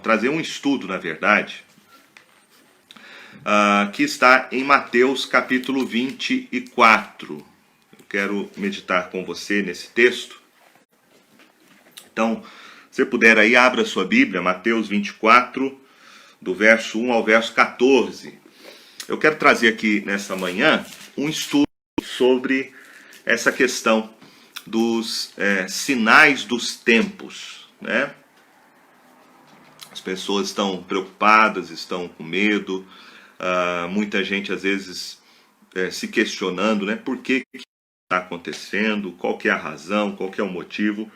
trazer um estudo, na verdade, que está em Mateus capítulo 24. Eu quero meditar com você nesse texto. Então, se você puder aí, abra sua Bíblia, Mateus 24, do verso 1 ao verso 14. Eu quero trazer aqui nessa manhã um estudo sobre essa questão dos sinais dos tempos, né? As pessoas estão preocupadas, estão com medo, muita gente às vezes se questionando, né? Por que está acontecendo, qual que é a razão, qual que é o motivo.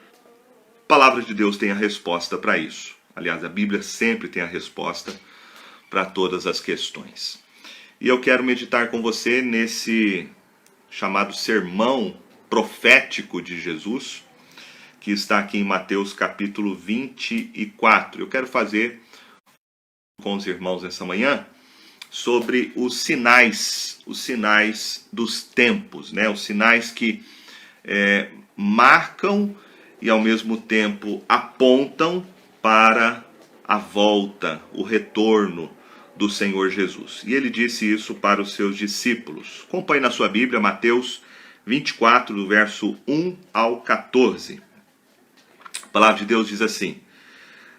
A palavra de Deus tem a resposta para isso. Aliás, a Bíblia sempre tem a resposta para todas as questões. E eu quero meditar com você nesse chamado sermão profético de Jesus, que está aqui em Mateus capítulo 24. Eu quero fazer com os irmãos essa manhã sobre os sinais dos tempos, né? Os sinais que marcam e ao mesmo tempo apontam para a volta, o retorno do Senhor Jesus. E ele disse isso para os seus discípulos. Acompanhe na sua Bíblia, Mateus 24, do verso 1 ao 14. A palavra de Deus diz assim: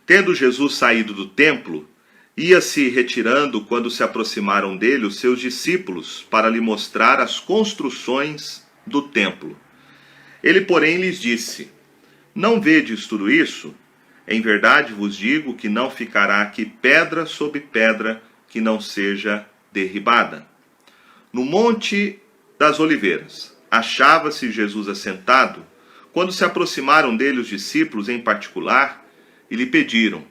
Tendo Jesus saído do templo, ia-se retirando quando se aproximaram dele os seus discípulos para lhe mostrar as construções do templo. Ele, porém, lhes disse: Não vedes tudo isso? Em verdade vos digo que não ficará aqui pedra sobre pedra que não seja derribada. No Monte das Oliveiras, achava-se Jesus assentado, quando se aproximaram dele os discípulos em particular e lhe pediram: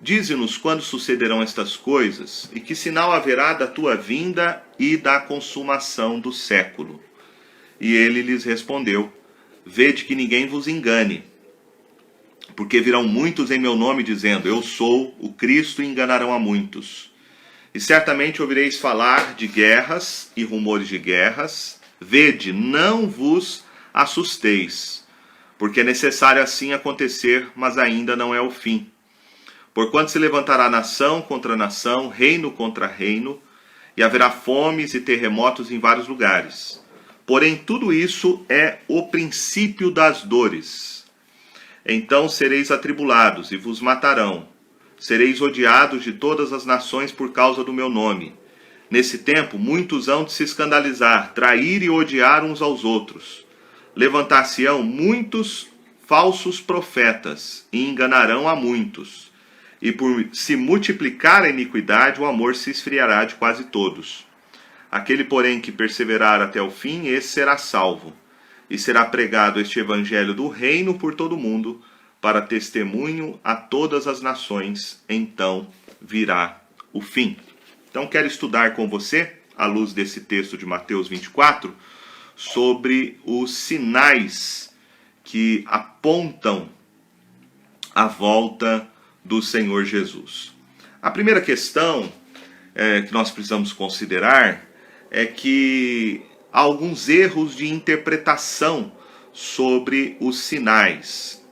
Dize-nos quando sucederão estas coisas, e que sinal haverá da tua vinda e da consumação do século. E ele lhes respondeu: Vede que ninguém vos engane, porque virão muitos em meu nome dizendo: Eu sou o Cristo, e enganarão a muitos. E certamente ouvireis falar de guerras e rumores de guerras. Vede, não vos assusteis, porque é necessário assim acontecer, mas ainda não é o fim. Porquanto se levantará nação contra nação, reino contra reino, e haverá fomes e terremotos em vários lugares. Porém, tudo isso é o princípio das dores. Então sereis atribulados e vos matarão. Sereis odiados de todas as nações por causa do meu nome. Nesse tempo, muitos hão de se escandalizar, trair e odiar uns aos outros. Levantar-se-ão muitos falsos profetas e enganarão a muitos. E por se multiplicar a iniquidade, o amor se esfriará de quase todos. Aquele, porém, que perseverar até o fim, esse será salvo. E será pregado este evangelho do reino por todo o mundo, para testemunho a todas as nações, então virá o fim. Então quero estudar com você, à luz desse texto de Mateus 24, sobre os sinais que apontam a volta do Senhor Jesus. A primeira questão que nós precisamos considerar é que há alguns erros de interpretação sobre os sinais.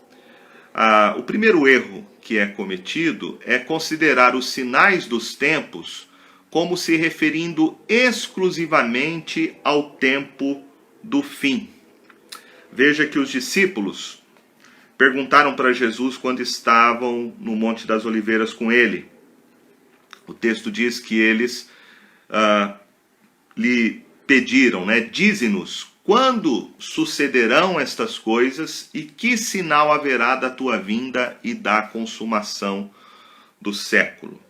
O primeiro erro que é cometido é considerar os sinais dos tempos como se referindo exclusivamente ao tempo do fim. Veja que os discípulos perguntaram para Jesus quando estavam no Monte das Oliveiras com ele. O texto diz que eles lhe pediram, né? Dize-nos quando sucederão estas coisas e que sinal haverá da tua vinda e da consumação do século.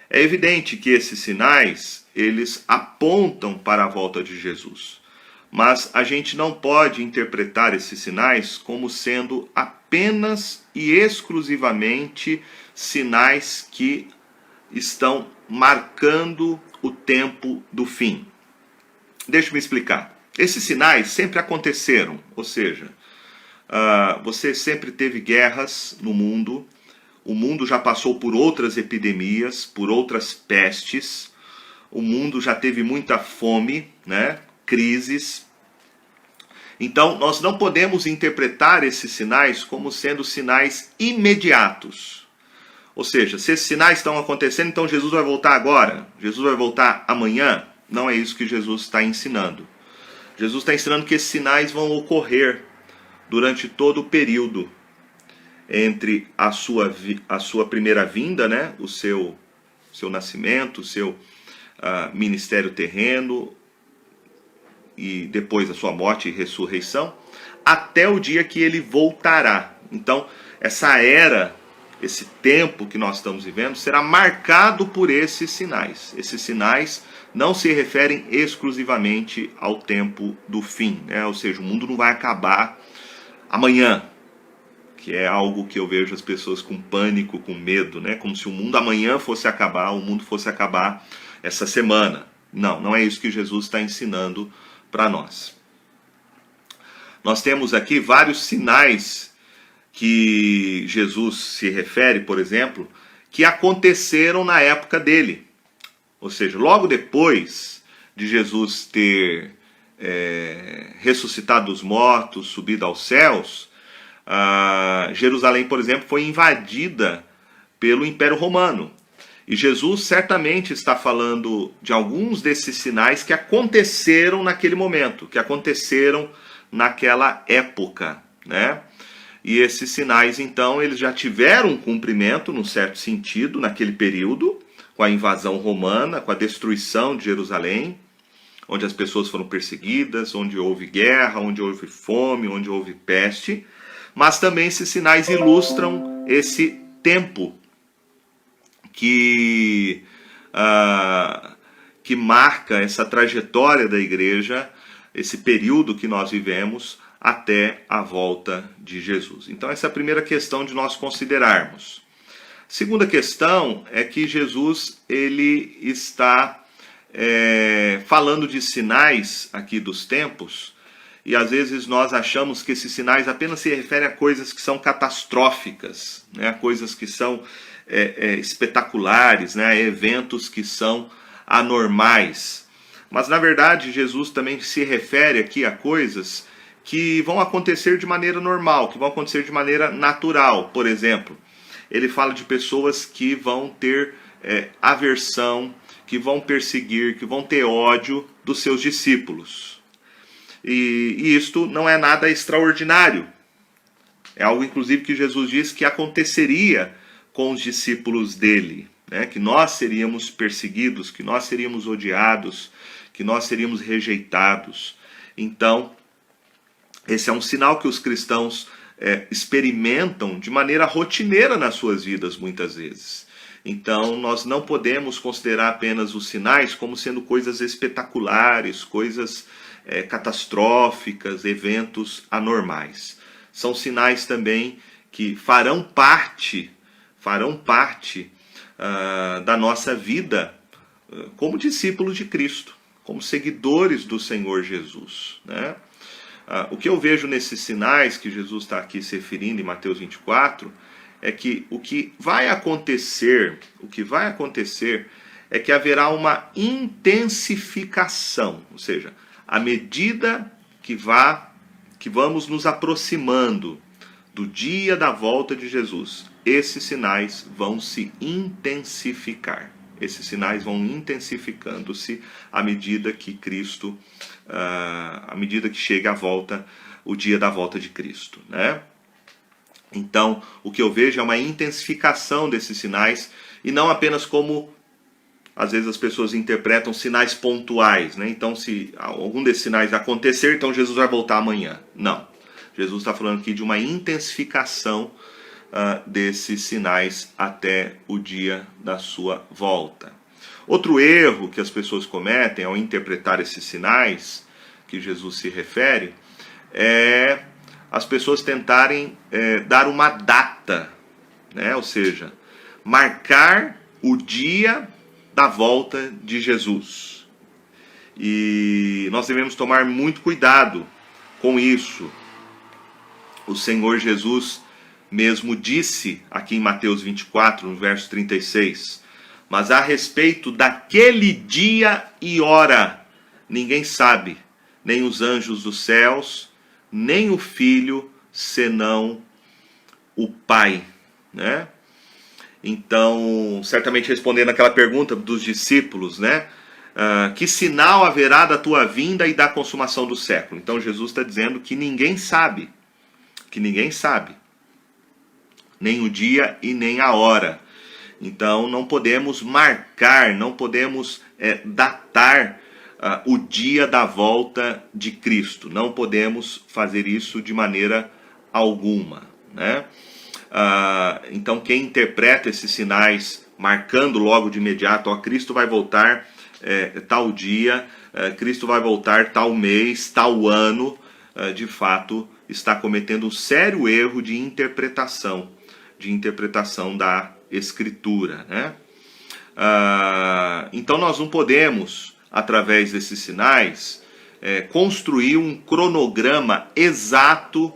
É evidente que esses sinais, eles apontam para a volta de Jesus. Mas a gente não pode interpretar esses sinais como sendo apenas e exclusivamente sinais que estão marcando o tempo do fim. Deixa-me explicar. Esses sinais sempre aconteceram, ou seja, você sempre teve guerras no mundo, o mundo já passou por outras epidemias, por outras pestes, o mundo já teve muita fome, né? Crises. Então, nós não podemos interpretar esses sinais como sendo sinais imediatos. Ou seja, se esses sinais estão acontecendo, então Jesus vai voltar agora? Jesus vai voltar amanhã? Não é isso que Jesus está ensinando. Jesus está ensinando que esses sinais vão ocorrer durante todo o período entre a sua primeira vinda, né? o seu nascimento, o seu ministério terreno, e depois a sua morte e ressurreição, até o dia que ele voltará. Então, essa era, esse tempo que nós estamos vivendo, será marcado por esses sinais. Esses sinais não se referem exclusivamente ao tempo do fim, né? Ou seja, o mundo não vai acabar amanhã, que é algo que eu vejo as pessoas com pânico, com medo, né? Como se o mundo amanhã fosse acabar, o mundo fosse acabar essa semana. Não, não é isso que Jesus está ensinando para nós. Nós temos aqui vários sinais que Jesus se refere, por exemplo, que aconteceram na época dele. Ou seja, logo depois de Jesus ter ressuscitado os mortos, subido aos céus, Jerusalém, por exemplo, foi invadida pelo Império Romano. E Jesus certamente está falando de alguns desses sinais que aconteceram naquele momento, que aconteceram naquela época, né? E esses sinais, então, eles já tiveram um cumprimento, num certo sentido, naquele período, com a invasão romana, com a destruição de Jerusalém, onde as pessoas foram perseguidas, onde houve guerra, onde houve fome, onde houve peste. Mas também esses sinais ilustram esse tempo que marca essa trajetória da igreja, esse período que nós vivemos até a volta de Jesus. Então essa é a primeira questão de nós considerarmos. Segunda questão é que Jesus ele está falando de sinais aqui dos tempos, e às vezes nós achamos que esses sinais apenas se referem a coisas que são catastróficas, né? Coisas que são espetaculares, né? Eventos que são anormais. Mas na verdade Jesus também se refere aqui a coisas que vão acontecer de maneira normal, que vão acontecer de maneira natural. Por exemplo, ele fala de pessoas que vão ter aversão, que vão perseguir, que vão ter ódio dos seus discípulos. E isto não é nada extraordinário. É algo, inclusive, que Jesus diz que aconteceria com os discípulos dele, né? Que nós seríamos perseguidos, que nós seríamos odiados, que nós seríamos rejeitados. Então, esse é um sinal que os cristãos experimentam de maneira rotineira nas suas vidas, muitas vezes. Então, nós não podemos considerar apenas os sinais como sendo coisas espetaculares, coisas catastróficas, eventos anormais. São sinais também que farão parte da nossa vida como discípulos de Cristo, como seguidores do Senhor Jesus, né? O que eu vejo nesses sinais que Jesus está aqui se referindo em Mateus 24, é que o que vai acontecer é que haverá uma intensificação, ou seja, à medida que vamos nos aproximando do dia da volta de Jesus, esses sinais vão se intensificar. Esses sinais vão intensificando-se à medida que Cristo, à medida que chega o dia da volta de Cristo, né? Então, o que eu vejo é uma intensificação desses sinais, e não apenas como às vezes as pessoas interpretam sinais pontuais, né? Então, se algum desses sinais acontecer, então Jesus vai voltar amanhã. Não. Jesus está falando aqui de uma intensificação desses sinais até o dia da sua volta. Outro erro que as pessoas cometem ao interpretar esses sinais que Jesus se refere é as pessoas tentarem dar uma data, né? Ou seja, marcar o dia da volta de Jesus. E nós devemos tomar muito cuidado com isso. O Senhor Jesus mesmo disse aqui em Mateus 24, no verso 36, mas a respeito daquele dia e hora, ninguém sabe, nem os anjos dos céus, nem o Filho, senão o Pai, né? Então, certamente respondendo aquela pergunta dos discípulos, né? Que sinal haverá da tua vinda e da consumação do século? Então Jesus está dizendo que ninguém sabe, nem o dia e nem a hora. Então não podemos marcar, não podemos datar o dia da volta de Cristo. Não podemos fazer isso de maneira alguma, né? Então quem interpreta esses sinais marcando logo de imediato, ó, Cristo vai voltar tal dia, Cristo vai voltar tal mês, tal ano, de fato está cometendo um sério erro de interpretação da Escritura, né? Então nós não podemos, através desses sinais, construir um cronograma exato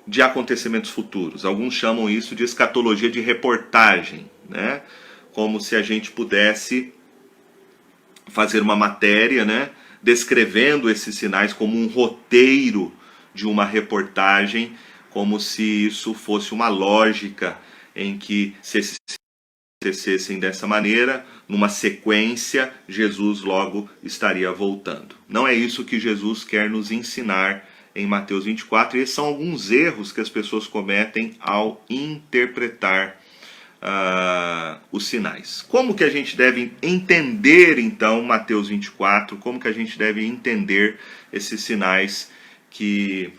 de acontecimentos futuros. Alguns chamam isso de escatologia de reportagem, né? Como se a gente pudesse fazer uma matéria, né, descrevendo esses sinais como um roteiro de uma reportagem, como se isso fosse uma lógica em que, se esses acontecessem dessa maneira, numa sequência, Jesus logo estaria voltando. Não é isso que Jesus quer nos ensinar em Mateus 24, e esses são alguns erros que as pessoas cometem ao interpretar os sinais. Como que a gente deve entender, então, Mateus 24? Como que a gente deve entender esses sinais que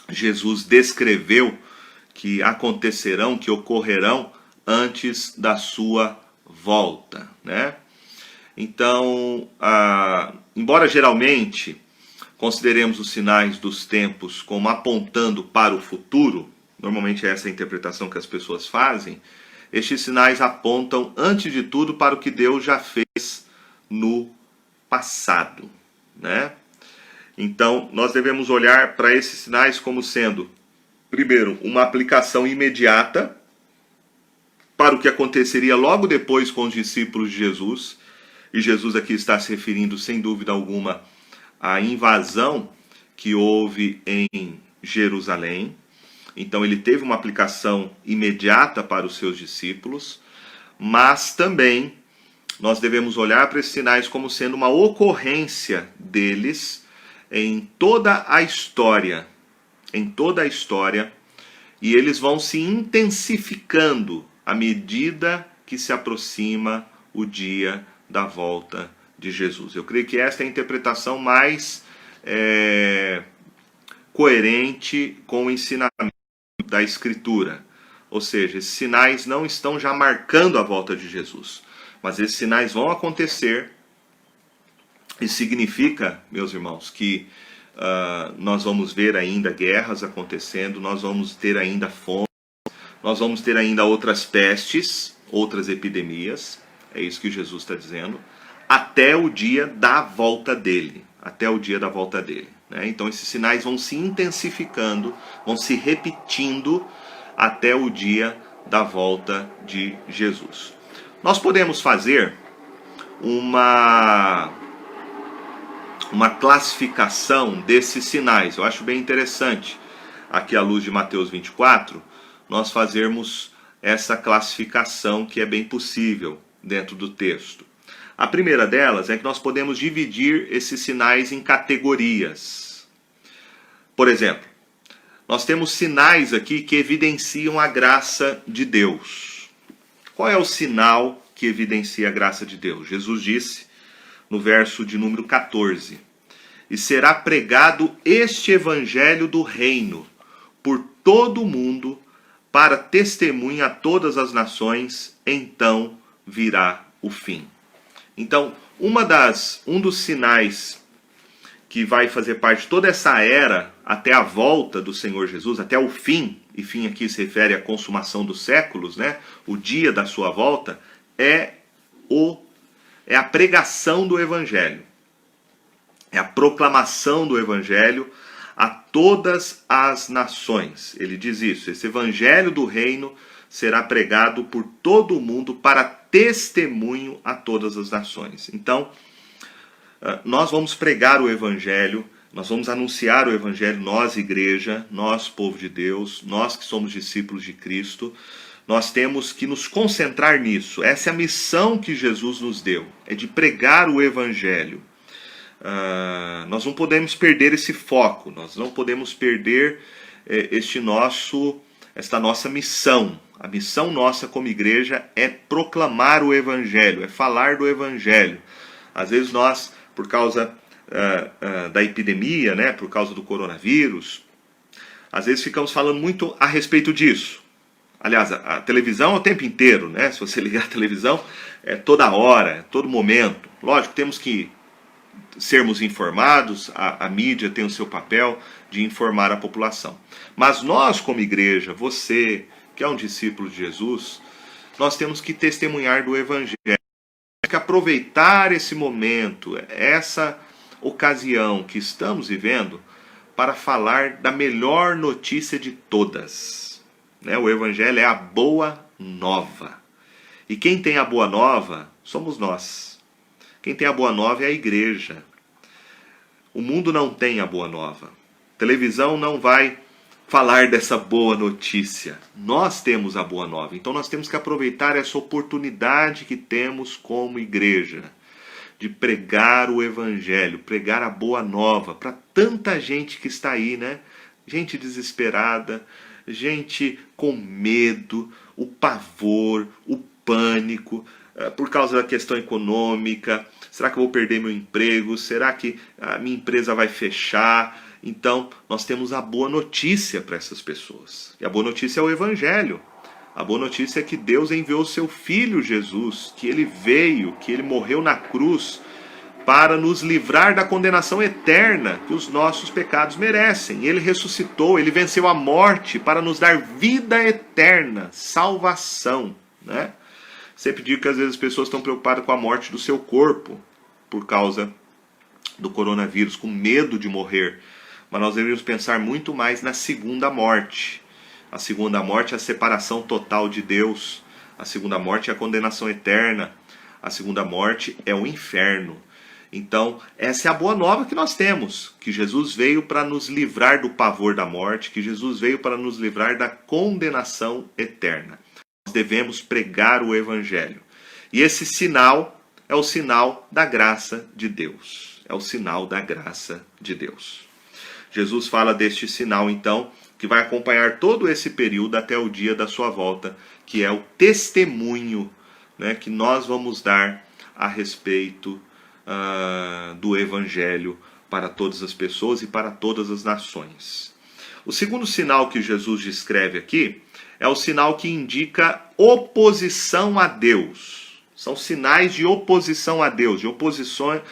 Jesus descreveu que acontecerão, que ocorrerão antes da sua volta, né? Então, embora geralmente consideremos os sinais dos tempos como apontando para o futuro, normalmente é essa a interpretação que as pessoas fazem, estes sinais apontam, antes de tudo, para o que Deus já fez no passado, né? Então, nós devemos olhar para esses sinais como sendo, primeiro, uma aplicação imediata para o que aconteceria logo depois com os discípulos de Jesus, e Jesus aqui está se referindo, sem dúvida alguma, à invasão que houve em Jerusalém. Então ele teve uma aplicação imediata para os seus discípulos, mas também nós devemos olhar para esses sinais como sendo uma ocorrência deles em toda a história, e eles vão se intensificando à medida que se aproxima o dia da volta de Jesus. Eu creio que esta é a interpretação mais coerente com o ensinamento da Escritura. Ou seja, esses sinais não estão já marcando a volta de Jesus, mas esses sinais vão acontecer. Isso significa, meus irmãos, que nós vamos ver ainda guerras acontecendo, nós vamos ter ainda fome, nós vamos ter ainda outras pestes, outras epidemias, é isso que Jesus está dizendo, até o dia da volta dele, né? Então esses sinais vão se intensificando, vão se repetindo até o dia da volta de Jesus. Nós podemos fazer uma classificação desses sinais. Eu acho bem interessante, aqui à luz de Mateus 24, nós fazermos essa classificação que é bem possível dentro do texto. A primeira delas é que nós podemos dividir esses sinais em categorias. Por exemplo, nós temos sinais aqui que evidenciam a graça de Deus. Qual é o sinal que evidencia a graça de Deus? Jesus disse no verso de número 14: e será pregado este evangelho do reino por todo o mundo para testemunha a todas as nações, então virá o fim. Então, um dos sinais que vai fazer parte de toda essa era até a volta do Senhor Jesus, até o fim, e fim aqui se refere à consumação dos séculos, né? O dia da sua volta, é a pregação do Evangelho. É a proclamação do Evangelho a todas as nações. Ele diz isso: esse Evangelho do reino será pregado por todo o mundo para testemunho a todas as nações. Então, nós vamos pregar o Evangelho, nós vamos anunciar o Evangelho, nós igreja, nós povo de Deus, nós que somos discípulos de Cristo, Nós temos que nos concentrar nisso. Essa é a missão que Jesus nos deu, é de pregar o Evangelho. Nós não podemos perder esse foco, nós não podemos perder esta nossa missão. A missão nossa como igreja é proclamar o Evangelho, é falar do Evangelho. Às vezes nós, por causa da epidemia, né, por causa do coronavírus, às vezes ficamos falando muito a respeito disso. Aliás, a televisão é o tempo inteiro, né? Se você ligar a televisão, é toda hora, é todo momento. Lógico, temos que sermos informados, a mídia tem o seu papel de informar a população. Mas nós, como igreja, você, que é um discípulo de Jesus, nós temos que testemunhar do Evangelho. Temos que aproveitar esse momento, essa ocasião que estamos vivendo, para falar da melhor notícia de todas. O Evangelho é a boa nova. E quem tem a boa nova somos nós. Quem tem a boa nova é a igreja. O mundo não tem a boa nova. A televisão não vai falar dessa boa notícia. Nós temos a boa nova. Então nós temos que aproveitar essa oportunidade que temos como igreja de pregar o Evangelho, pregar a boa nova para tanta gente que está aí, né? Gente desesperada, gente com medo, o pavor, o pânico, por causa da questão econômica. Será que eu vou perder meu emprego? Será que a minha empresa vai fechar? Então, nós temos a boa notícia para essas pessoas. E a boa notícia é o Evangelho. A boa notícia é que Deus enviou o seu Filho Jesus, que ele veio, que ele morreu na cruz para nos livrar da condenação eterna que os nossos pecados merecem. Ele ressuscitou, ele venceu a morte para nos dar vida eterna, salvação, né? Sempre digo que às vezes as pessoas estão preocupadas com a morte do seu corpo por causa do coronavírus, com medo de morrer. Mas nós deveríamos pensar muito mais na segunda morte. A segunda morte é a separação total de Deus. A segunda morte é a condenação eterna. A segunda morte é o inferno. Então, essa é a boa nova que nós temos, que Jesus veio para nos livrar do pavor da morte, que Jesus veio para nos livrar da condenação eterna. Nós devemos pregar o Evangelho. E esse sinal é o sinal da graça de Deus. É o sinal da graça de Deus. Jesus fala deste sinal, então, que vai acompanhar todo esse período até o dia da sua volta, que é o testemunho, né, que nós vamos dar a respeito do Evangelho para todas as pessoas e para todas as nações. O segundo sinal que Jesus descreve aqui é o sinal que indica oposição a Deus. São sinais de oposição a Deus, de oposição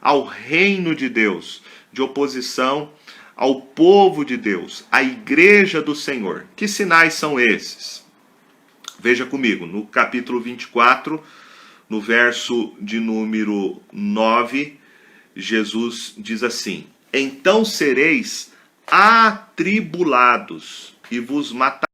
ao reino de Deus, de oposição ao povo de Deus, à igreja do Senhor. Que sinais são esses? Veja comigo, no capítulo 24, no verso de número 9, Jesus diz assim: então sereis atribulados e vos matarão,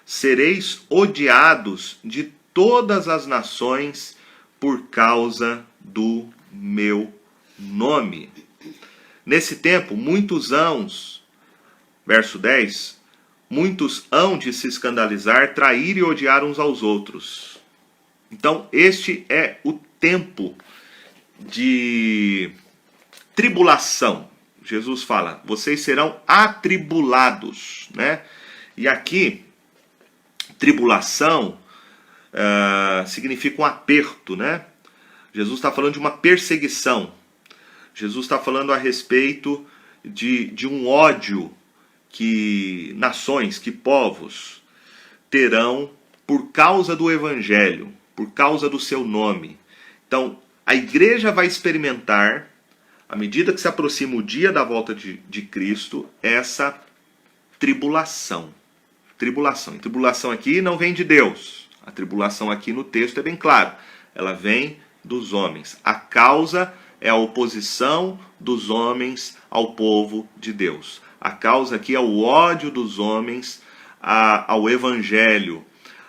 sereis odiados de todas as nações por causa do meu nome. Nesse tempo, muitos hãos, verso 10, muitos hão de se escandalizar, trair e odiar uns aos outros. Então, este é o tempo de tribulação. Jesus fala, vocês serão atribulados, né? E aqui, tribulação significa um aperto, né? Jesus está falando de uma perseguição. Jesus está falando a respeito de um ódio que nações, que povos terão por causa do Evangelho, por causa do seu nome. Então, a igreja vai experimentar, à medida que se aproxima o dia da volta de Cristo, essa tribulação. Tribulação. E tribulação aqui não vem de Deus. A tribulação aqui no texto é bem claro. Ela vem dos homens. A causa é a oposição dos homens ao povo de Deus. A causa aqui é o ódio dos homens ao Evangelho,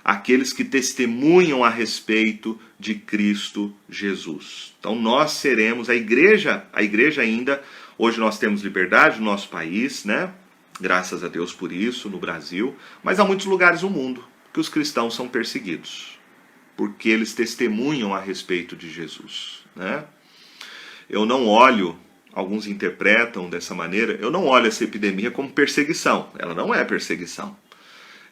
aqueles que testemunham a respeito de Cristo Jesus. Então nós seremos, a igreja ainda, hoje nós temos liberdade no nosso país, né? Graças a Deus por isso, no Brasil, mas há muitos lugares no mundo que os cristãos são perseguidos, porque eles testemunham a respeito de Jesus, né? Eu não olho, alguns interpretam dessa maneira, eu não olho essa epidemia como perseguição. Ela não é perseguição.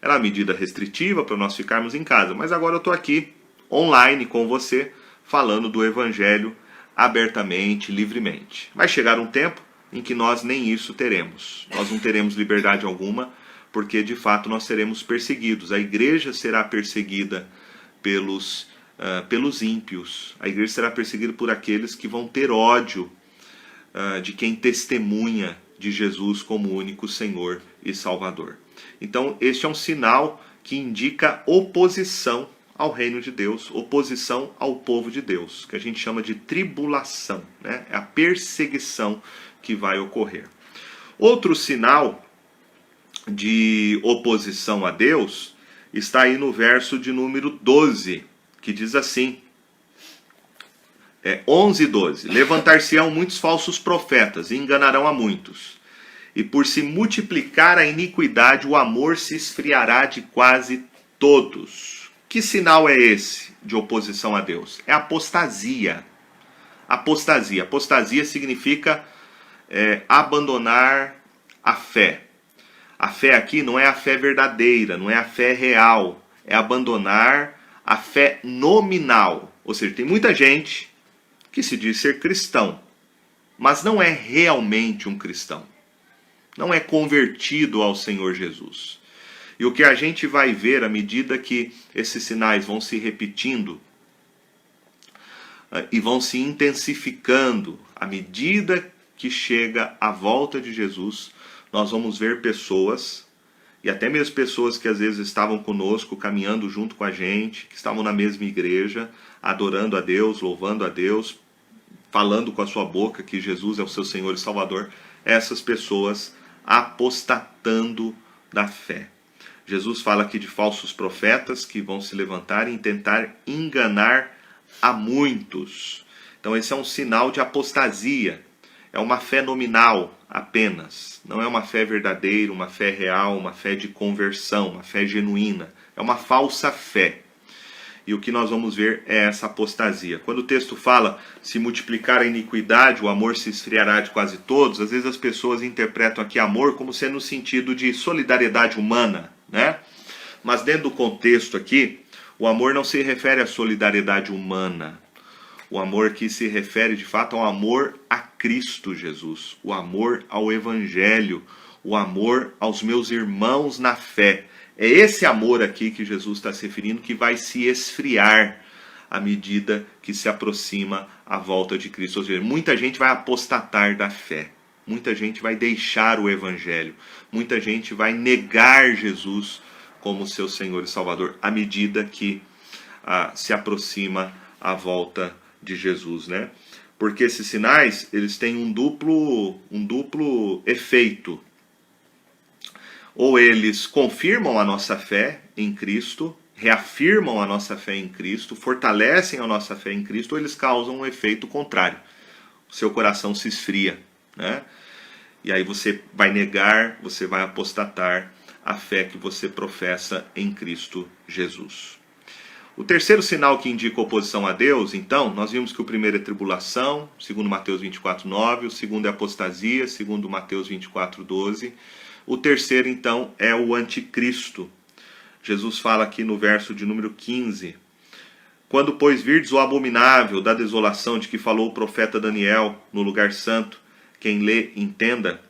Ela é uma medida restritiva para nós ficarmos em casa. Mas agora eu estou aqui, online com você, falando do Evangelho abertamente, livremente. Vai chegar um tempo em que nós nem isso teremos. Nós não teremos liberdade alguma, porque de fato nós seremos perseguidos. A igreja será perseguida pelos ímpios. A igreja será perseguida por aqueles que vão ter ódio de quem testemunha de Jesus como único Senhor e Salvador. Então, este é um sinal que indica oposição ao reino de Deus, oposição ao povo de Deus, que a gente chama de tribulação, né? É a perseguição que vai ocorrer. Outro sinal de oposição a Deus está aí no verso de número 12, que diz assim, 11 e 12. Levantar-se-ão muitos falsos profetas e enganarão a muitos. E por se multiplicar a iniquidade, o amor se esfriará de quase todos. Que sinal é esse de oposição a Deus? É apostasia. Apostasia. Apostasia significa abandonar a fé. A fé aqui não é a fé verdadeira, não é a fé real. É abandonar a fé nominal. Ou seja, tem muita gente que se diz ser cristão, mas não é realmente um cristão. Não é convertido ao Senhor Jesus. E o que a gente vai ver à medida que esses sinais vão se repetindo e vão se intensificando, à medida que chega a volta de Jesus, nós vamos ver pessoas, e até mesmo pessoas que às vezes estavam conosco, caminhando junto com a gente, que estavam na mesma igreja, adorando a Deus, louvando a Deus, falando com a sua boca que Jesus é o seu Senhor e Salvador, essas pessoas apostatando da fé. Jesus fala aqui de falsos profetas que vão se levantar e tentar enganar a muitos. Então esse é um sinal de apostasia. É uma fé nominal apenas. Não é uma fé verdadeira, uma fé real, uma fé de conversão, uma fé genuína. É uma falsa fé. E o que nós vamos ver é essa apostasia. Quando o texto fala, se multiplicar a iniquidade, o amor se esfriará de quase todos, às vezes as pessoas interpretam aqui amor como sendo no sentido de solidariedade humana, né? Mas dentro do contexto aqui, o amor não se refere à solidariedade humana. O amor que se refere de fato ao amor a Cristo Jesus, o amor ao Evangelho, o amor aos meus irmãos na fé. É esse amor aqui que Jesus está se referindo que vai se esfriar à medida que se aproxima a volta de Cristo. Ou seja, muita gente vai apostatar da fé, muita gente vai deixar o Evangelho, muita gente vai negar Jesus como seu Senhor e Salvador à medida que se aproxima a volta de Jesus, né? Porque esses sinais, eles têm um duplo efeito. Ou eles confirmam a nossa fé em Cristo, reafirmam a nossa fé em Cristo, fortalecem a nossa fé em Cristo, ou eles causam um efeito contrário. O seu coração se esfria, né? E aí você vai negar, você vai apostatar a fé que você professa em Cristo Jesus. O terceiro sinal que indica oposição a Deus, então, nós vimos que o primeiro é tribulação, segundo Mateus 24:9, o segundo é apostasia, segundo Mateus 24:12. O terceiro, então, é o anticristo. Jesus fala aqui no verso de número 15. Quando, pois, virdes o abominável da desolação de que falou o profeta Daniel no lugar santo, quem lê, entenda.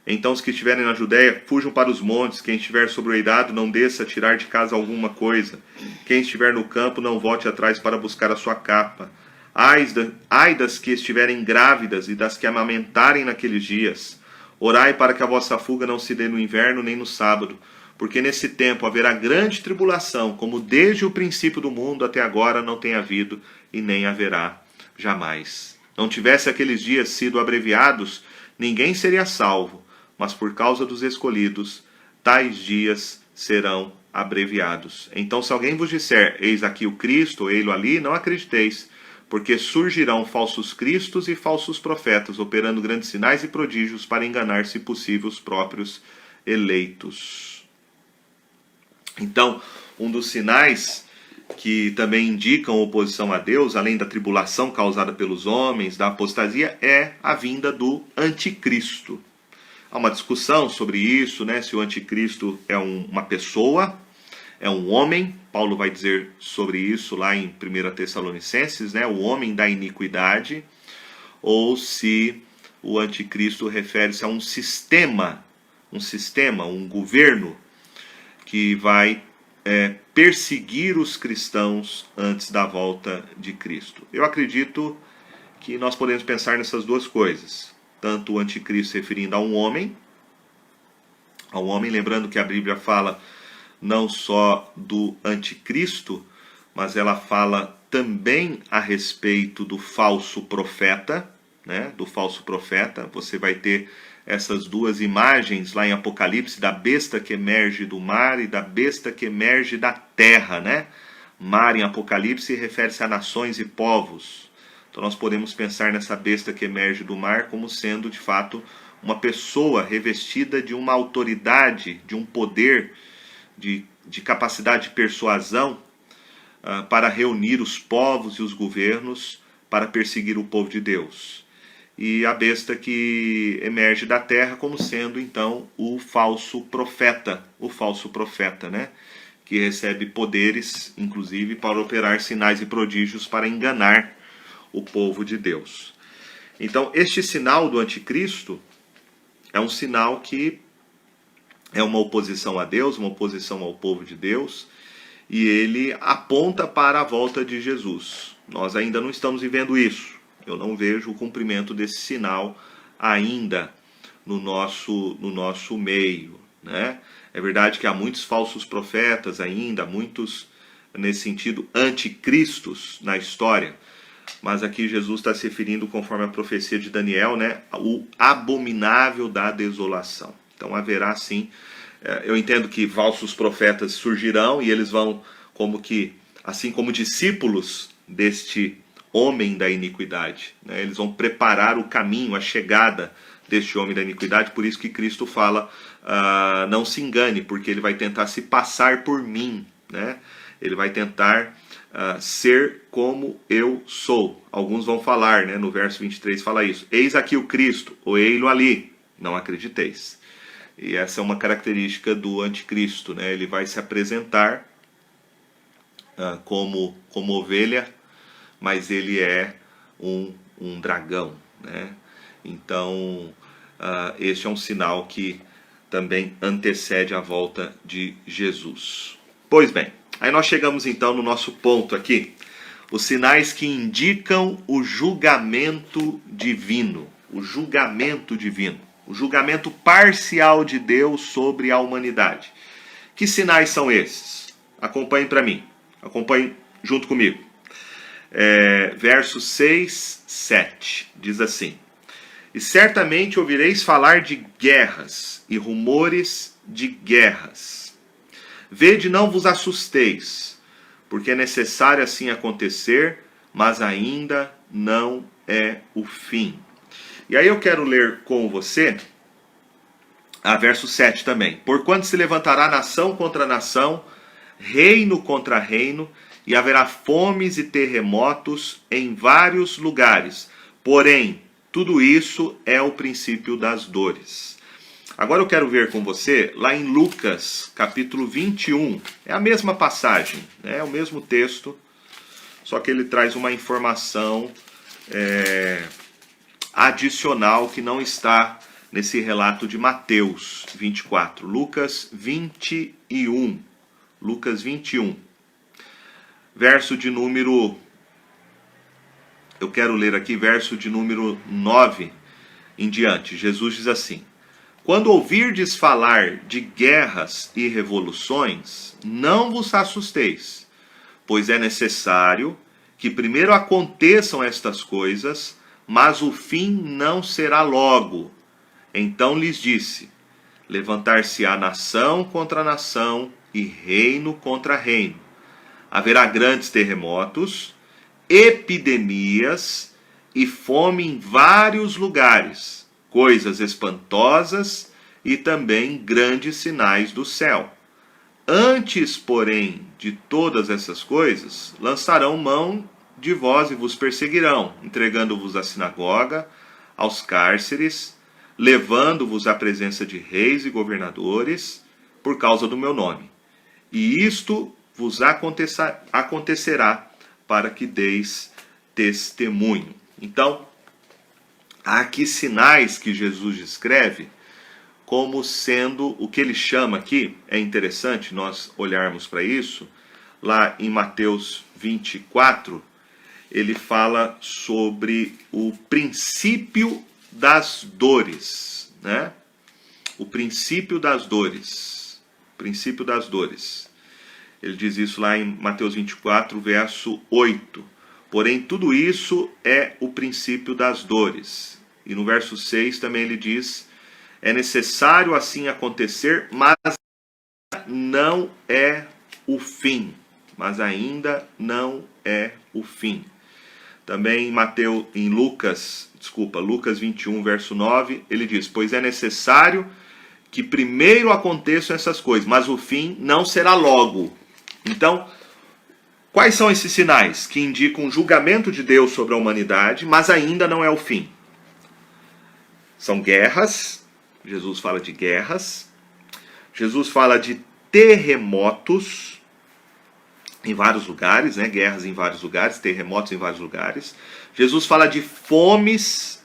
Então os que estiverem na Judéia, fujam para os montes. Quem estiver sobre o eirado, não desça a tirar de casa alguma coisa. Quem estiver no campo, não volte atrás para buscar a sua capa. Ai das que estiverem grávidas e das que amamentarem naqueles dias. Orai para que a vossa fuga não se dê no inverno nem no sábado, porque nesse tempo haverá grande tribulação, como desde o princípio do mundo até agora não tem havido e nem haverá jamais. Não tivesse aqueles dias sido abreviados, ninguém seria salvo, mas por causa dos escolhidos, tais dias serão abreviados. Então, se alguém vos disser, eis aqui o Cristo, ou ei-lo ali, não acrediteis, porque surgirão falsos cristos e falsos profetas, operando grandes sinais e prodígios para enganar, se possível, os próprios eleitos. Então, um dos sinais que também indicam oposição a Deus, além da tribulação causada pelos homens, da apostasia, é a vinda do anticristo. Há uma discussão sobre isso, né? Se o anticristo é uma pessoa, é um homem. Paulo vai dizer sobre isso lá em 1 Tessalonicenses, né? O homem da iniquidade, ou se o anticristo refere-se a um sistema, um governo que vai perseguir os cristãos antes da volta de Cristo. Eu acredito que nós podemos pensar nessas duas coisas. Tanto o anticristo se referindo a um homem, lembrando que a Bíblia fala não só do anticristo, mas ela fala também a respeito do falso profeta, né? Do falso profeta. Você vai ter essas duas imagens lá em Apocalipse, da besta que emerge do mar e da besta que emerge da terra, né? Mar em Apocalipse refere-se a nações e povos. Então nós podemos pensar nessa besta que emerge do mar como sendo, de fato, uma pessoa revestida de uma autoridade, de um poder, de capacidade de persuasão para reunir os povos e os governos para perseguir o povo de Deus. E a besta que emerge da terra como sendo, então, o falso profeta, né? Que recebe poderes, inclusive, para operar sinais e prodígios para enganar o povo de Deus. Então, este sinal do anticristo é um sinal que é uma oposição a Deus, uma oposição ao povo de Deus, e ele aponta para a volta de Jesus. Nós ainda não estamos vivendo isso. Eu não vejo o cumprimento desse sinal ainda no nosso meio, né? É verdade que há muitos falsos profetas ainda, muitos, nesse sentido, anticristos na história, mas aqui Jesus está se referindo, conforme a profecia de Daniel, né, o abominável da desolação. Então haverá sim, eu entendo que falsos profetas surgirão e eles vão, como que, assim como discípulos deste homem da iniquidade, né, eles vão preparar o caminho, a chegada deste homem da iniquidade. Por isso que Cristo fala, não se engane, porque ele vai tentar se passar por mim, né? Ele vai tentar ser como eu sou. Alguns vão falar, né, no verso 23 fala isso: eis aqui o Cristo, ou ei-lo ali, não acrediteis. E essa é uma característica do anticristo, né? Ele vai se apresentar como ovelha, mas ele é um dragão, né? Então, este é um sinal que também antecede a volta de Jesus. Pois bem, aí nós chegamos então no nosso ponto aqui, os sinais que indicam o julgamento divino, o julgamento parcial de Deus sobre a humanidade. Que sinais são esses? Acompanhem para mim, acompanhem junto comigo. Versos 6, 7, diz assim: e certamente ouvireis falar de guerras e rumores de guerras. Vede, não vos assusteis, porque é necessário assim acontecer, mas ainda não é o fim. E aí eu quero ler com você verso 7 também. Porquanto se levantará nação contra nação, reino contra reino, e haverá fomes e terremotos em vários lugares. Porém, tudo isso é o princípio das dores. Agora eu quero ver com você, lá em Lucas, capítulo 21. É a mesma passagem, é o mesmo texto, só que ele traz uma informação adicional que não está nesse relato de Mateus 24. Lucas 21. Lucas 21. Verso de número... Eu quero ler aqui verso de número 9 em diante. Jesus diz assim: quando ouvirdes falar de guerras e revoluções, não vos assusteis, pois é necessário que primeiro aconteçam estas coisas, mas o fim não será logo. Então lhes disse: levantar-se-á nação contra nação e reino contra reino. Haverá grandes terremotos, epidemias e fome em vários lugares, coisas espantosas e também grandes sinais do céu. Antes, porém, de todas essas coisas, lançarão mão de vós e vos perseguirão, entregando-vos à sinagoga, aos cárceres, levando-vos à presença de reis e governadores, por causa do meu nome. E isto vos acontecerá para que deis testemunho. Então, há aqui sinais que Jesus descreve como sendo o que ele chama aqui. É interessante nós olharmos para isso. Lá em Mateus 24, ele fala sobre o princípio das dores, né? O princípio das dores. Princípio das dores. Ele diz isso lá em Mateus 24, verso 8. Porém, tudo isso é o princípio das dores. E no verso 6 também ele diz: é necessário assim acontecer, mas não é o fim. Mas ainda não é o fim. Também em Lucas 21, verso 9, ele diz: pois é necessário que primeiro aconteçam essas coisas, mas o fim não será logo. Então, quais são esses sinais que indicam o julgamento de Deus sobre a humanidade, mas ainda não é o fim? São guerras. Jesus fala de guerras. Jesus fala de terremotos em vários lugares, né? Guerras em vários lugares, terremotos em vários lugares. Jesus fala de fomes.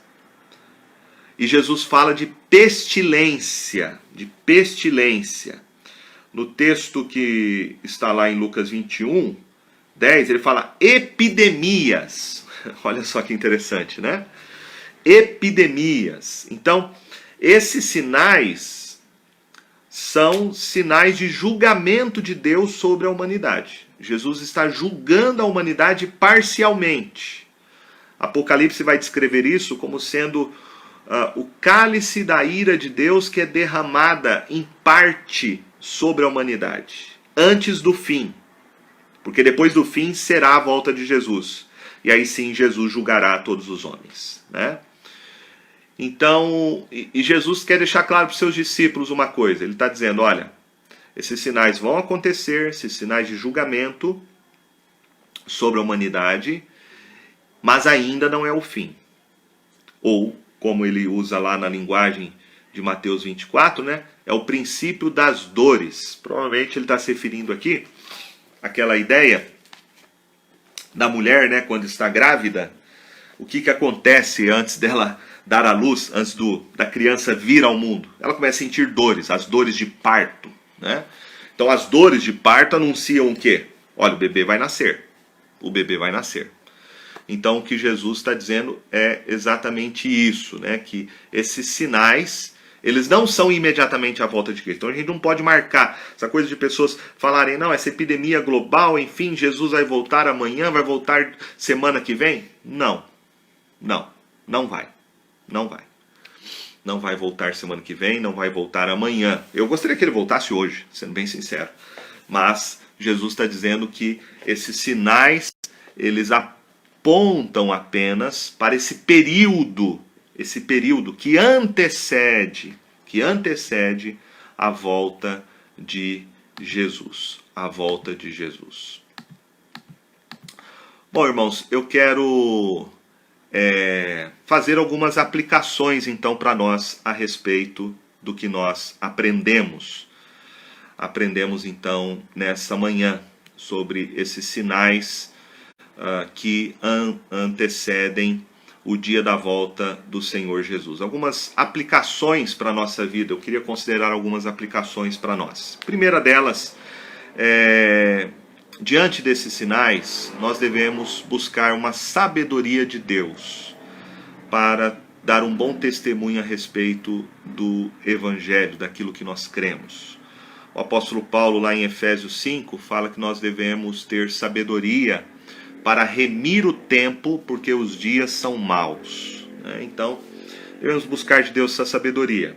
E Jesus fala de pestilência. No texto que está lá em Lucas 21, 10, ele fala epidemias. Olha só que interessante, né? Epidemias. Então, esses sinais são sinais de julgamento de Deus sobre a humanidade. Jesus está julgando a humanidade parcialmente. Apocalipse vai descrever isso como sendo o cálice da ira de Deus que é derramada em parte sobre a humanidade, antes do fim. Porque depois do fim será a volta de Jesus. E aí sim Jesus julgará todos os homens, né? Então, e Jesus quer deixar claro para os seus discípulos uma coisa. Ele está dizendo, olha, esses sinais vão acontecer, esses sinais de julgamento sobre a humanidade, mas ainda não é o fim. Ou, como ele usa lá na linguagem de Mateus 24, né? É o princípio das dores. Provavelmente ele está se referindo aqui àquela ideia da mulher, né? Quando está grávida, o que acontece antes dela dar à luz, antes da criança vir ao mundo? Ela começa a sentir dores, as dores de parto, né? Então as dores de parto anunciam o quê? Olha, o bebê vai nascer. O bebê vai nascer. Então o que Jesus está dizendo é exatamente isso, né? Que esses sinais, eles não são imediatamente à volta de Cristo. Então a gente não pode marcar essa coisa de pessoas falarem, não, essa epidemia global, enfim, Jesus vai voltar amanhã, vai voltar semana que vem? Não vai. Não vai voltar semana que vem, não vai voltar amanhã. Eu gostaria que ele voltasse hoje, sendo bem sincero. Mas Jesus está dizendo que esses sinais, eles apontam apenas para esse período que antecede a volta de Jesus. A volta de Jesus. Bom, irmãos, eu quero fazer algumas aplicações então para nós a respeito do que nós aprendemos. Aprendemos então nessa manhã sobre esses sinais que antecedem o dia da volta do Senhor Jesus. Algumas aplicações para a nossa vida, eu queria considerar algumas aplicações para nós. A primeira delas diante desses sinais, nós devemos buscar uma sabedoria de Deus para dar um bom testemunho a respeito do Evangelho, daquilo que nós cremos. O apóstolo Paulo, lá em Efésios 5, fala que nós devemos ter sabedoria para remir o tempo, porque os dias são maus. Então, devemos buscar de Deus essa sabedoria.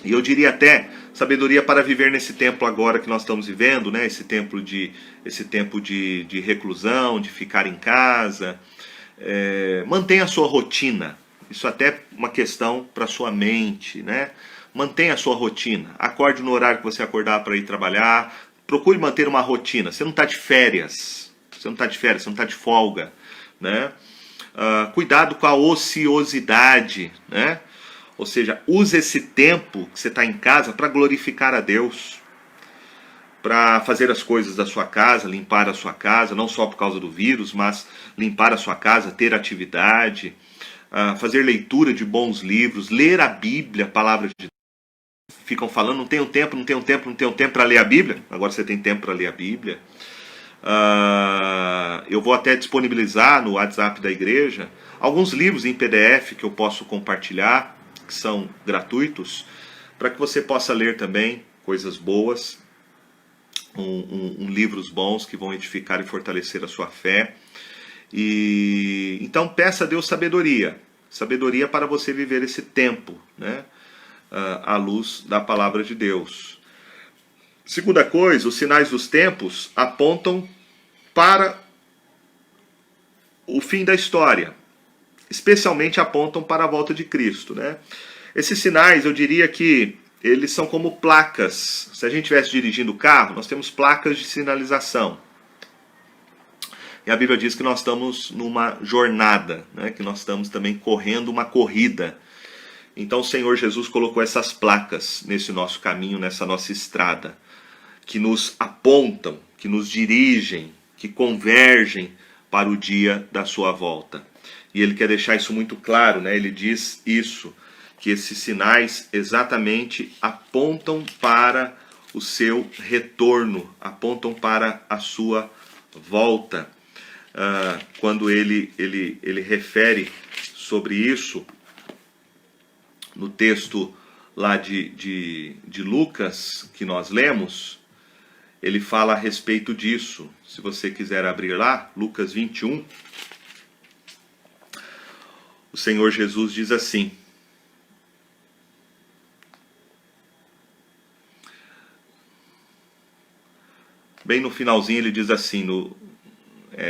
E eu diria até sabedoria para viver nesse tempo agora que nós estamos vivendo, né? Esse tempo de reclusão, de ficar em casa. Mantenha a sua rotina. Isso até é uma questão para a sua mente, né? Mantenha a sua rotina. Acorde no horário que você acordar para ir trabalhar. Procure manter uma rotina. Você não está de férias. Você não está de férias, você não está de folga, né? Cuidado com a ociosidade, né? Ou seja, use esse tempo que você está em casa para glorificar a Deus, para fazer as coisas da sua casa, limpar a sua casa, não só por causa do vírus, mas limpar a sua casa, ter atividade, fazer leitura de bons livros, ler a Bíblia, a palavra de Deus. Ficam falando, não tenho tempo, não tenho tempo, não tenho tempo para ler a Bíblia. Agora você tem tempo para ler a Bíblia. Eu vou até disponibilizar no WhatsApp da igreja alguns livros em PDF que eu posso compartilhar, que são gratuitos, para que você possa ler também coisas boas, livros bons que vão edificar e fortalecer a sua fé. E então peça a Deus sabedoria para você viver esse tempo, né? À luz da palavra de Deus. Segunda coisa, os sinais dos tempos apontam para o fim da história, especialmente apontam para a volta de Cristo, né? Esses sinais, eu diria que eles são como placas. Se a gente estivesse dirigindo o carro, nós temos placas de sinalização. E a Bíblia diz que nós estamos numa jornada, né? Que nós estamos também correndo uma corrida. Então o Senhor Jesus colocou essas placas nesse nosso caminho, nessa nossa estrada, que nos apontam, que nos dirigem, que convergem para o dia da sua volta. E ele quer deixar isso muito claro, né? Ele diz isso, que esses sinais exatamente apontam para o seu retorno, apontam para a sua volta. Quando ele refere sobre isso, no texto lá de Lucas, que nós lemos, ele fala a respeito disso. Se você quiser abrir lá, Lucas 21, o Senhor Jesus diz assim: bem no finalzinho ele diz assim, no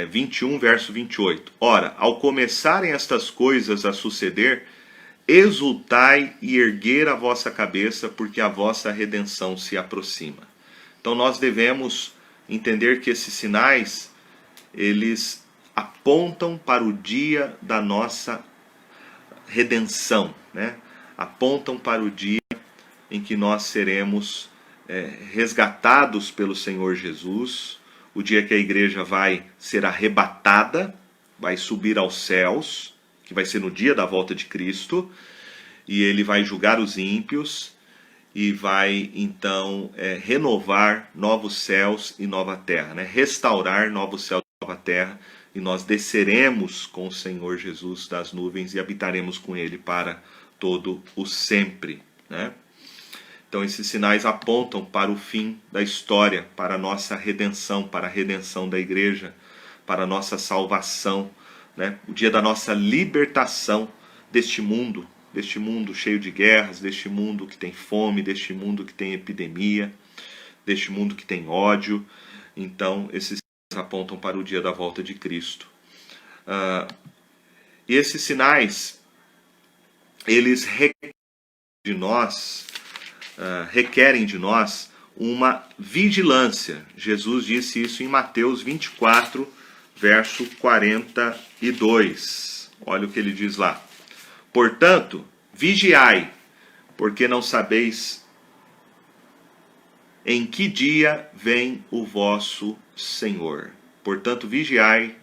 21, verso 28. Ora, ao começarem estas coisas a suceder, exultai e erguer a vossa cabeça, porque a vossa redenção se aproxima. Então nós devemos entender que esses sinais, eles apontam para o dia da nossa redenção, né? Apontam para o dia em que nós seremos resgatados pelo Senhor Jesus, o dia que a igreja vai ser arrebatada, vai subir aos céus, que vai ser no dia da volta de Cristo, e ele vai julgar os ímpios e vai então renovar novos céus e nova terra, né? Restaurar novos céus e nova terra, e nós desceremos com o Senhor Jesus das nuvens e habitaremos com ele para todo o sempre, né? Então esses sinais apontam para o fim da história, para a nossa redenção, para a redenção da igreja, para a nossa salvação, né? O dia da nossa libertação deste mundo cheio de guerras, deste mundo que tem fome, deste mundo que tem epidemia, deste mundo que tem ódio. Então esses sinais apontam para o dia da volta de Cristo. E esses sinais, eles requerem de nós uma vigilância. Jesus disse isso em Mateus 24, verso 42. Olha o que ele diz lá. Portanto, vigiai, porque não sabeis em que dia vem o vosso Senhor. Portanto, vigiai,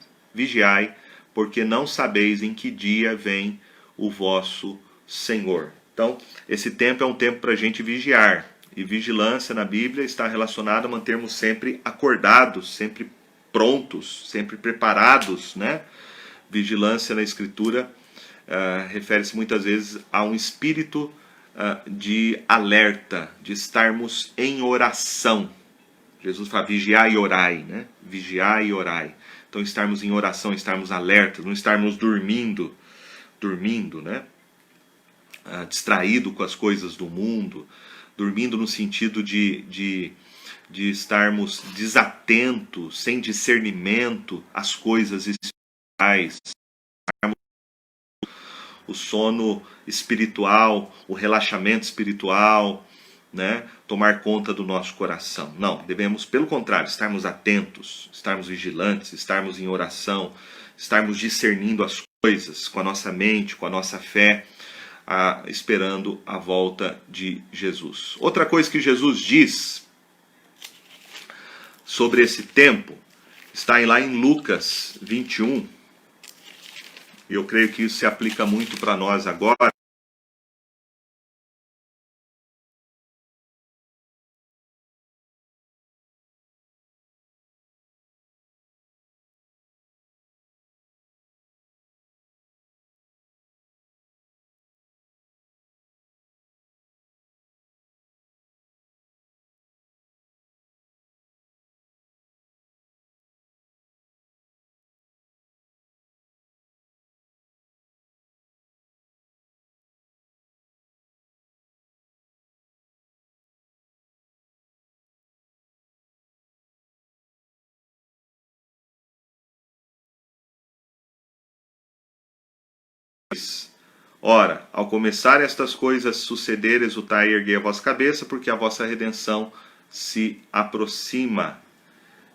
porque não sabeis em que dia vem o vosso Senhor. Então, esse tempo é um tempo para a gente vigiar. E vigilância na Bíblia está relacionada a mantermos sempre acordados, sempre prontos, sempre preparados, né? Vigilância na Escritura refere-se muitas vezes a um espírito de alerta, de estarmos em oração. Jesus fala vigiai e orai, né? Vigiai e orai. Então estarmos em oração, estarmos alertas, não estarmos dormindo, né? Distraído com as coisas do mundo, dormindo no sentido de estarmos desatentos, sem discernimento às coisas espirituais, o sono espiritual, o relaxamento espiritual, né, tomar conta do nosso coração. Não, devemos, pelo contrário, estarmos atentos, estarmos vigilantes, estarmos em oração, estarmos discernindo as coisas com a nossa mente, com a nossa fé, esperando a volta de Jesus. Outra coisa que Jesus diz sobre esse tempo está lá em Lucas 21. E eu creio que isso se aplica muito para nós agora. Ora, ao começar estas coisas suceder, exultai e erguei a vossa cabeça, porque a vossa redenção se aproxima.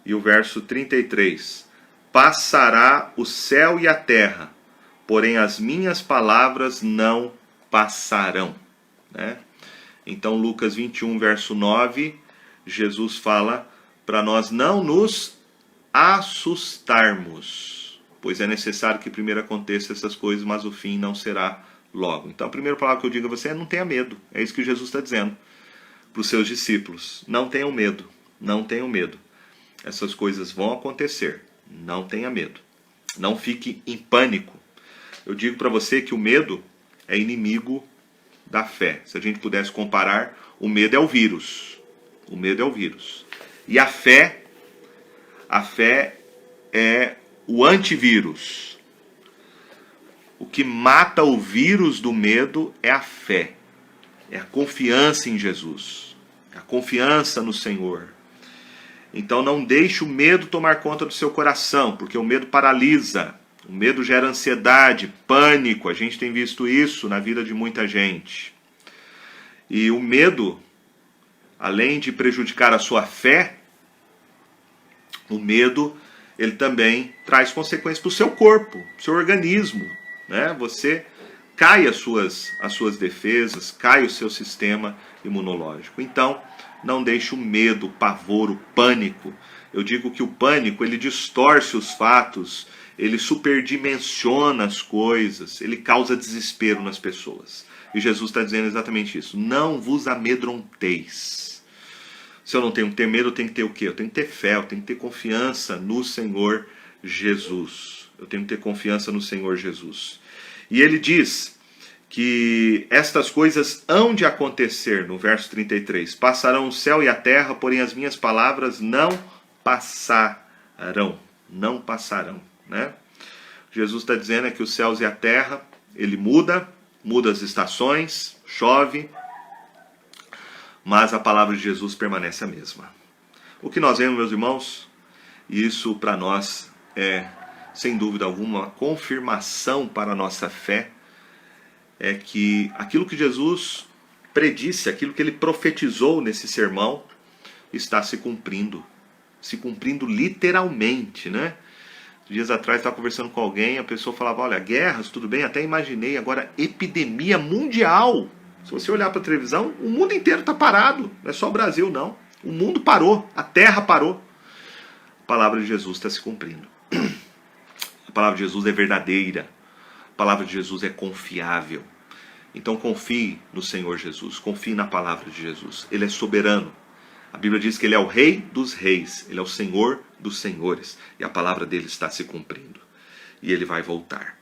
E o verso 33. Passará o céu e a terra, porém as minhas palavras não passarão. Né? Então, Lucas 21, verso 9, Jesus fala para nós não nos assustarmos, pois é necessário que primeiro aconteça essas coisas, mas o fim não será logo. Então a primeira palavra que eu digo a você é: não tenha medo. É isso que Jesus está dizendo para os seus discípulos. Não tenham medo, não tenham medo. Essas coisas vão acontecer, não tenha medo. Não fique em pânico. Eu digo para você que o medo é inimigo da fé. Se a gente pudesse comparar, o medo é o vírus. O medo é o vírus. E a fé é o antivírus. O que mata o vírus do medo é a fé. É a confiança em Jesus. É a confiança no Senhor. Então não deixe o medo tomar conta do seu coração, porque o medo paralisa. O medo gera ansiedade, pânico. A gente tem visto isso na vida de muita gente. E o medo, além de prejudicar a sua fé, o medo, ele também traz consequências para o seu corpo, para o seu organismo. Né? Você cai as suas defesas, cai o seu sistema imunológico. Então, não deixe o medo, o pavor, o pânico. Eu digo que o pânico, ele distorce os fatos, ele superdimensiona as coisas, ele causa desespero nas pessoas. E Jesus está dizendo exatamente isso. Não vos amedronteis. Se eu não tenho que ter medo, eu tenho que ter o quê? Eu tenho que ter fé, eu tenho que ter confiança no Senhor Jesus. Eu tenho que ter confiança no Senhor Jesus. E ele diz que estas coisas hão de acontecer, no verso 33. Passarão o céu e a terra, porém as minhas palavras não passarão. Não passarão. Né? Jesus está dizendo é que os céus e a terra, ele muda as estações, chove, mas a palavra de Jesus permanece a mesma. O que nós vemos, meus irmãos, e isso para nós é, sem dúvida alguma, confirmação para a nossa fé, é que aquilo que Jesus predisse, aquilo que ele profetizou nesse sermão, está se cumprindo literalmente, né? Dias atrás eu estava conversando com alguém, a pessoa falava, olha, guerras, tudo bem, até imaginei, agora epidemia mundial. Se você olhar para a televisão, o mundo inteiro está parado, não é só o Brasil não. O mundo parou, a terra parou. A palavra de Jesus está se cumprindo. A palavra de Jesus é verdadeira. A palavra de Jesus é confiável. Então confie no Senhor Jesus, confie na palavra de Jesus. Ele é soberano. A Bíblia diz que ele é o Rei dos reis, ele é o Senhor dos senhores. E a palavra dele está se cumprindo. E ele vai voltar.